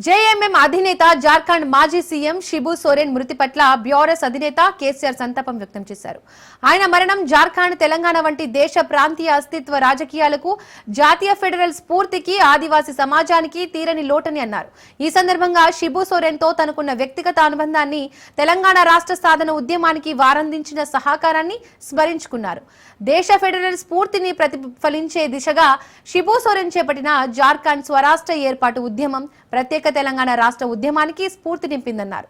JMM అధినేత జార్ఖండ్ మాజీ CM Shibu Soren మృతి పట్ల బ్యూరోస్ అధినేత కేసీఆర్ సంతాపం వ్యక్తం చేశారు. ఆయన మరణం జార్ఖండ్, తెలంగాణ వంటి దేశ ప్రాంతీయ అస్తిత్వ రాజకీయాలకు, జాతీయ ఫెడరల్ స్ఫూర్తికి, ఆదివాసీ సమాజానికి తీరని లోటని అన్నారు. ఈ సందర్భంగా షిబు సోరెన్ తో తనకున్న వ్యక్తిగత అనుబంధాన్ని, తెలంగాణ రాష్ట్ర సాధన ఉద్యమానికి వారందించిన సహకారాన్ని స్మరించుకున్నారు. దేశ ఫెడరల్ స్ఫూర్తిని ప్రతిఫలించే దిశగా షిబు సోరెన్ చేపట్టిన జార్ఖండ్ స్వరాష్ట్ర ఏర్పాటు ఉద్యమం ప్రత్యేక తెలంగాణ రాష్ట్ర ఉద్యమానికి స్ఫూర్తి నింపిందన్నారు.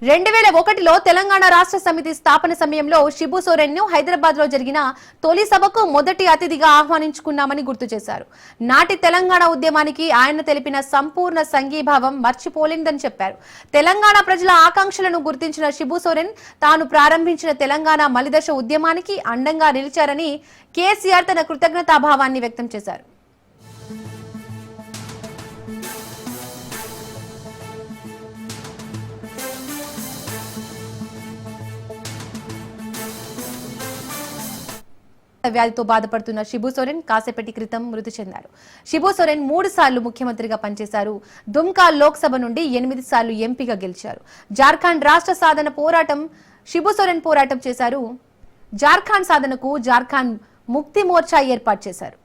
2001లో తెలంగాణ రాష్ట్ర సమితి స్థాపన సమయంలో షిబు సోరెన్ ను హైదరాబాద్ లో జరిగిన తొలి సభకు మొదటి అతిథిగా ఆహ్వానించుకున్నామని గుర్తు చేశారు. నాటి తెలంగాణ ఉద్యమానికి ఆయన తెలిపిన సంపూర్ణ సంఘీభావం మర్చిపోలేనిదని చెప్పారు. తెలంగాణ ప్రజల ఆకాంక్షలను గుర్తించిన షిబు సోరెన్ తాను ప్రారంభించిన తెలంగాణ మలిదశ ఉద్యమానికి అండంగా నిలిచారని కేసీఆర్ తన కృతజ్ఞతాభావాన్ని వ్యక్తం చేశారు. వ్యాధితో బాధపడుతున్న షిబు సోరెన్ కాసేపటి క్రితం మృతి చెందారు. షిబు సోరెన్ 3 సార్లు ముఖ్యమంత్రిగా పనిచేశారు. దుమ్కా లోక్సభ నుండి 8 సార్లు ఎంపీగా గెలిచారు. జార్ఖండ్ రాష్ట్ర సాధన పోరాటం షిబు సోరెన్ పోరాటం చేశారు. జార్ఖండ్ సాధనకు జార్ఖండ్ ముక్తి మోర్చా ఏర్పాటు చేశారు.